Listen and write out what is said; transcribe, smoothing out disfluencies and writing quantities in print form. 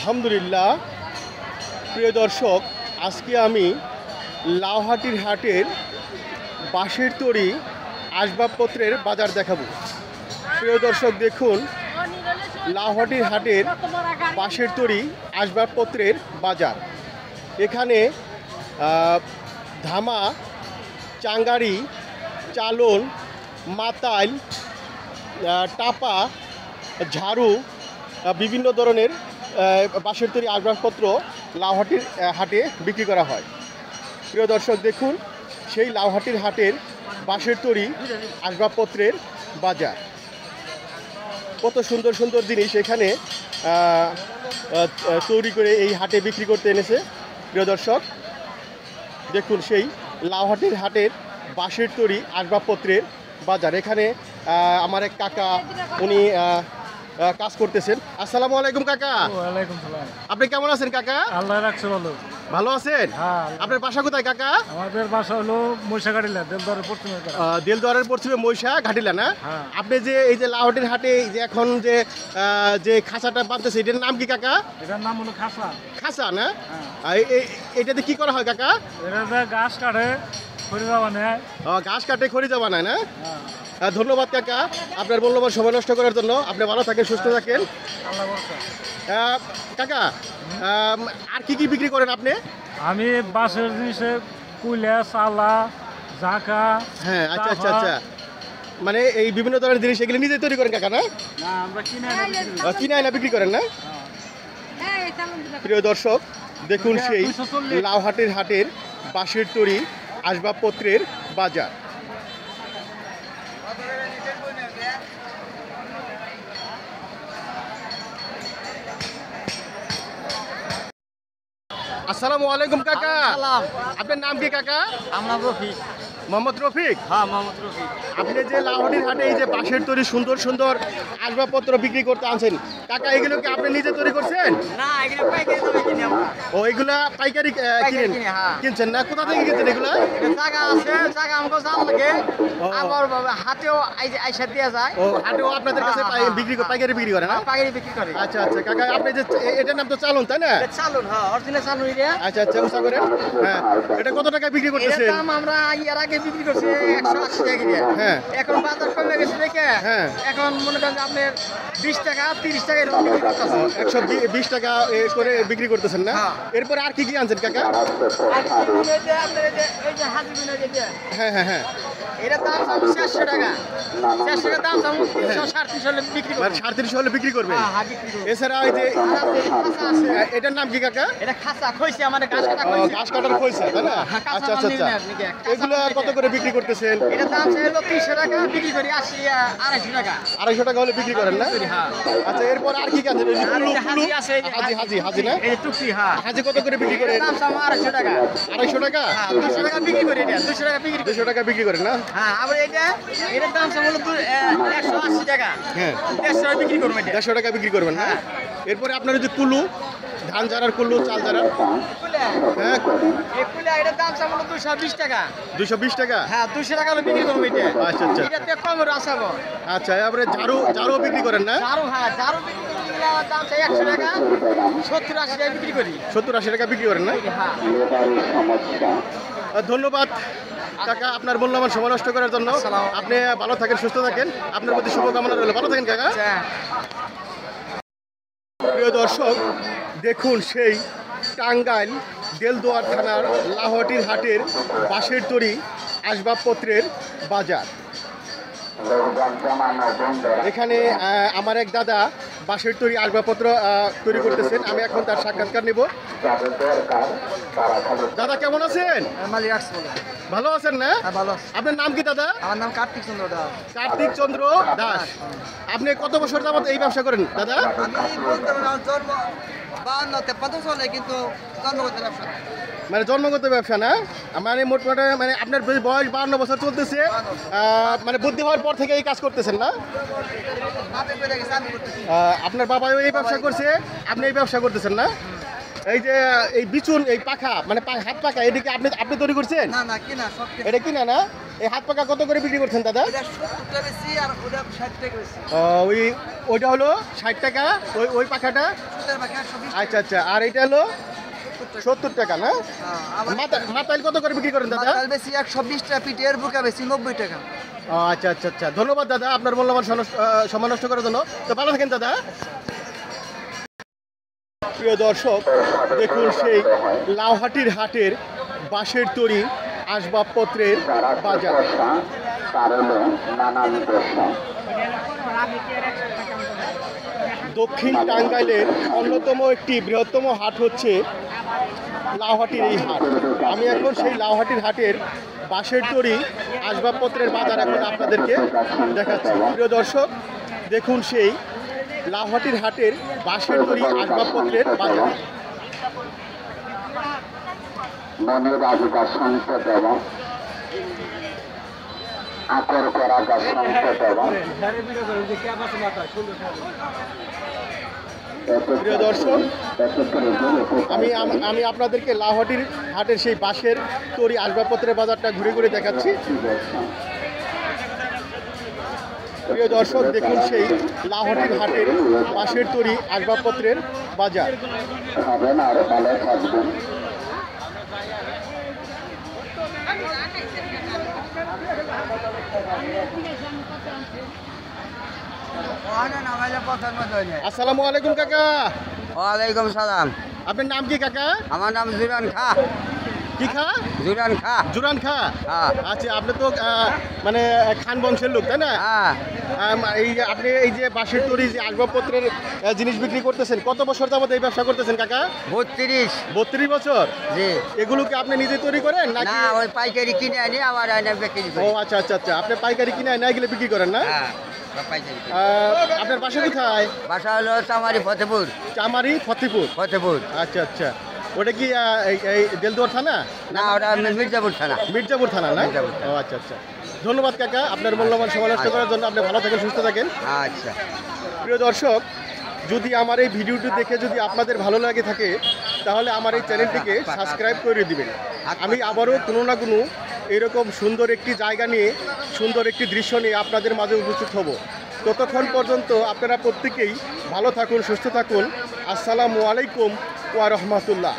আলহামদুলিল্লাহ। প্রিয় দর্শক, আজকে আমি লাউহাটির হাটের বাঁশের তৈরি আসবাবপত্রের বাজার দেখাবো। প্রিয় দর্শক দেখুন, লাউহাটির হাটের বাঁশের তৈরি আসবাবপত্রের বাজার। এখানে ধামা, চাঙ্গারি, চালন, মাতাইল, টাপা, ঝাড়ু, বিভিন্ন ধরনের বাঁশের তৈরি আসবাবপত্র লাউহাটির হাটে বিক্রি করা হয়। প্রিয় দর্শক দেখুন, সেই লাউহাটির হাটের বাঁশের তৈরি আসবাবপত্রের বাজার। কত সুন্দর সুন্দর জিনিস এখানে তৈরি করে এই হাটে বিক্রি করতে এনেছে। প্রিয় দর্শক দেখুন, সেই লাউহাটির হাটের বাঁশের তৈরি আসবাবপত্রের বাজার। এখানে আমার এক কাকা, উনি কাজ করতেছেন। আসসালামু আলাইকুম কাকা। ওয়ালাইকুম সালাম। আপনি কেমন আছেন কাকা? আল্লাহ রাখছে ভালো। ভালো আছেন? হ্যাঁ। আপনার বাসা কোথায় কাকা? আমাদের বাসা হলো মহিষাঘাটিলা, দেলদুয়ারের পশ্চিমে। দেলদুয়ারের পশ্চিমে মহিষা ঘাটিলা না? হ্যাঁ। আপনি যে এই যে লাউহাটির হাটে যে এখন যে যে খাঁচাটা বাঁধতেছে, এটার নাম কি কাকা? এটার নাম হলো খাসা। খাঁচা না? হ্যাঁ। এটাতে কি করা হয় কাকা? এটাতে ঘাস কাটে, খড়ি যাওয়া নেয়। ঘাস কাটে, খড়ি যাওয়া নাই না? হ্যাঁ। ধন্যবাদ কাকা আপনার মূল্যবান সময় নষ্ট করার জন্য। আপনি ভালো থাকেন, সুস্থ থাকেন। আল্লাহ ভরসা। কাকা, আর কি কি বিক্রি করেন আপনি? আমি বাঁশের জিনিসে কুইলা, চালা, ঝাঁকা। হ্যাঁ, আচ্ছা আচ্ছা আচ্ছা, মানে এই বিভিন্ন ধরনের জিনিস এগুলো নিজে তৈরি করেন কাকা না? না, আমরা কিনে কিনে আয়না বিক্রি করেন না? প্রিয় দর্শক দেখুন, সেই লাউহাটির হাটের বাঁশের তৈরি আসবাবপত্রের বাজার। আসসালামু আলাইকুম কাকা। আপনার নাম কি কাকা? আমরা রফিক। মোহাম্মদ রফিক। হ্যাঁ, মোহাম্মদ রফিক। আপনি যে লাউহাটির হাটে এই যে বাঁশের তৈরি সুন্দর সুন্দর আসবাবপত্র বিক্রি করতে আনছেন কাকা, এগুলো কি আপনি নিজে তৈরি করছেন? না, এগুলো পাইকারি দামে কিনে আমরা। ও, এগুলা পাইকারি কিনেন? কিনে, হ্যাঁ। কিনছেন না? কোথা থেকে কিনছেন এগুলা? জায়গা আছে, জায়গা আমাকে জান লাগে। ও। আবার হাতেও আইসা দেওয়া যায়। ও, হাটেও আপনাদের কাছে পাইকারি বিক্রি করে না? পাইকারি বিক্রি করে। আচ্ছা আচ্ছা কাকা, আপনি যে এটার নাম তো চালন, তাই না? চালুন, হ্যাঁ, অরিজিনাল চালুন এটা। আচ্ছা আচ্ছা, উৎসাহ করেন। হ্যাঁ, এটা কত টাকা বিক্রি এটার করতেছেন? দাম আমরা ইয়ার আগে বিক্রি করছি 180 টাকা করে। হ্যাঁ। এখন বাজার কমে গেছে দেখে। হ্যাঁ। এখন মনে করেন যে আপনার 20 টাকা 30 টাকা এরকম বিক্রি করতেছে। 120 টাকা করে বিক্রি করতেছেন না? হ্যাঁ। এরপরে আর কি কি আনছেন কাকা? আর আপনার এই যে হাজি বিন এটা, হ্যাঁ হ্যাঁ হ্যাঁ, এটার দাম চাবো 400 টাকা। 400 টাকা দাম চাবো 300-350 হলে বিক্রি করবো। মানে 350 হলে বিক্রি করবেন? হ্যাঁ, হ্যাঁ, বিক্রি করবো। এছাড়া ওই যে খাসা আছে। এটার নাম কি কাকা? এটা খাসা খইছে, আমাদের ঘাস কাটা ও, খইছে। ঘাস কাটার পয়সা, তাই না? হ্যাঁ, কাঁচা আচ্ছা মাল আচ্ছা নিবেন আচ্ছা, আপনি কি? এগুলো কত করে বিক্রি করতেছেন? এটার দাম চাইলো 300 টাকা, বিক্রি করি 250 টাকা। 250 টাকা হলে বিক্রি করেন না? হ্যাঁ। আচ্ছা, এরপর আর কি কি আনছেন? ওই যে আর কুলু, এই যে কুলু? হাজি আছে, এই যে হাজি না? এই যে টুকরি, হ্যাঁ। হাজি কত করে বিক্রি করেন? এটার দাম চাবো 250 টাকা। 250 টাকা? হ্যাঁ, 200 টাকা বিক্রি করি এটা, 200 টাকা বিক্রি করি। 200 টাকা বিক্রি করেন না? হ্যাঁ, আবার এটার দাম চাবো 180 টাকা। হ্যাঁ। 150 টাকা বিক্রি করবো এটা। 150 টাকা বিক্রি করবেন না? হ্যাঁ। এরপরে আপনার ওই যে কুলু, ধান ঝাড়ার কুলু, চাল ঝাড়ার, কুলা, হ্যাঁ, এই কুলা এটার দাম চাবো 220 টাকা। 220 টাকা? হ্যাঁ, 200 টাকা হলে বিক্রি করবো এটা। আচ্ছা আচ্ছা এটাতে কমের আসাবো। আচ্ছা, এবারে ঝাড়ু বিক্রি করেন না? ঝাড়ু, হ্যাঁ, ঝাড়ু বিক্রি করি, এগুলোর দাম চাই 100 টাকা, 70-80 টাকা বিক্রি করি। 70-80 টাকা বিক্রি করেন না? হ্যাঁ। ধন্যবাদ কাকা আপনার মূল্যবান সময় নষ্ট করার জন্য। আসসালামু আলাইকুম। আপনি ভালো থাকেন, সুস্থ থাকেন, আপনার প্রতি শুভকামনা রইল। ভালো থাকেন কাকা। আচ্ছা। প্রিয় দর্শক দেখুন, সেই টাঙ্গাইল দেলদুয়ার থানার লাউহাটির হাটের বাঁশের তৈরি আসবাবপত্রের বাজার। এখানে আমার এক দাদা বাঁশের তৈরি আসবাবপত্র তৈরি করতেছেন। আমি এখন তার সাক্ষাৎকার নেব। দাদা কেমন আছেন? মালিক আসছে বলে। ভালো আছেন না? হ্যাঁ, ভালো আছে। আপনার নাম কি দাদা? আমার নাম কার্তিক চন্দ্র দাস। কার্তিক চন্দ্র দাস। আপনি কত বছর যাবত এই ব্যবসা করেন দাদা? আমি বলতে পারি না, জন্ম 52-53 চলে, কিন্তু জন্মগত ব্যবসা। মানে জন্মগত ব্যবসা না? মানে মোটামুটি মানে আপনার বয়স 52 বছর চলতেছে, মানে বুদ্ধি হওয়ার পর থেকে এই কাজ করতেছেন না? বাপে করে গেছে, আমি করতেছি। আপনার বাবাও এই ব্যবসা করছে, আপনি এই ব্যবসা করতেছেন না? এই যে এই বিচুন এই পাখা মানে হাত পাখা এদিকে আপনি আপনি তৈরি করছেন? না না কিনা সব কিনা। এটা কিনা না? এই হাত পাখা কত করে বিক্রি করছেন দাদা? এটা 70 টাকা বেশি আর ওটা 60 টাকা বেশি। ওইটা হলো 60 টাকা, ওই পাখাটা। সুতার বাকি 120 আচ্ছা আচ্ছা, আর এটা হলো 70 টাকা না? আবার মাতাইল কত করে বিক্রি করেন দাদা? মাতাল বেশি 120 টাকা, পিটের বুকা বেশি 90 টাকা। আচ্ছা আচ্ছা আচ্ছা, ধন্যবাদ দাদা আপনার মূল্যবান সময় নষ্ট করার জন্য। তো ভালো থাকেন দাদা। প্রিয় দর্শক, দেখুন সেই লাউহাটির হাটের বাঁশের তৈরি আসবাবপত্রের বাজার। দক্ষিণ টাঙ্গাইলের অন্যতম একটি বৃহত্তম হাট হচ্ছে লাউহাটির এই হাট। আমি এখন সেই লাউহাটির হাটের বাঁশের তৈরি আসবাবপত্রের বাজার এখন আপনাদেরকে দেখাচ্ছি। প্রিয় দর্শক, দেখুন সেই লাউহাটির হাটের বাঁশের তৈরি আসবাবপত্রের বাজার। মনের বাজুকা সংসদ এবং আকর করা গাছ সংসদ এবং প্রিয় দর্শক, আমি আপনাদেরকে লাউহাটির হাটের সেই বাঁশের তৈরি আসবাবপত্রের বাজারটা ঘুরে ঘুরে দেখাচ্ছি। প্রিয় দর্শক, দেখুন সেই লাউহাটির হাটের বাঁশের তৈরি আসবাবপত্রের বাজার। হবেন আর ভালো থাকবেন। আসসালামু আলাইকুম কাকা। ওয়ালাইকুম সালাম। আপনার নাম কি কাকা? আমার নাম জুরান খা। কি খা? জুরান খা। জুরান খা। হ্যাঁ। আচ্ছা, আপনি তো মানে খান বংশের লোক, তাই না? হ্যাঁ। এই আপনি এই যে বাঁশের তৈরি যে আসবাবপত্রের জিনিস বিক্রি করতেছেন, কত বছর যাবত এই ব্যবসা করতেছেন কাকা? 32 বছর। জি। এগুলো কি আপনি নিজে তৈরি করেন না, নাকি? ওই পাইকারি কিনে আনি আবার আইনা বিক্রি ও করি। আচ্ছা আচ্ছা আচ্ছা, আপনি পাইকারি কিনে না এগুলো বিক্রি করেন না? হ্যাঁ, সব পাইকারি কিনি। আপনার বাসা কোথায়? বাসা হলো চামারি ফতেপুর। চামারি ফতেপুর। ফতেপুর। আচ্ছা আচ্ছা, ওটা কি এই দেলদুয়ার থানা? না, ওটা মির্জাপুর থানা। মির্জাপুর থানা না? মির্জাপুর থানা। ও আচ্ছা আচ্ছা, ধন্যবাদ কাকা আপনার মূল্যবান সময় নষ্ট করার জন্য। আপনি ভালো থাকেন, সুস্থ থাকেন। আচ্ছা। প্রিয় দর্শক, যদি আমার এই ভিডিওটি দেখে যদি আপনাদের ভালো লাগে থাকে তাহলে আমার এই চ্যানেলটিকে সাবস্ক্রাইব করে দিবেন। আমি আবারও কোনো না কোনো এরকম সুন্দর একটি জায়গা নিয়ে, সুন্দর একটি দৃশ্য নিয়ে আপনাদের মাঝে উপস্থিত হব। ততক্ষণ পর্যন্ত আপনারা প্রত্যেকেই ভালো থাকুন, সুস্থ থাকুন। আসসালামু আলাইকুম ওয়া রাহমাতুল্লাহ।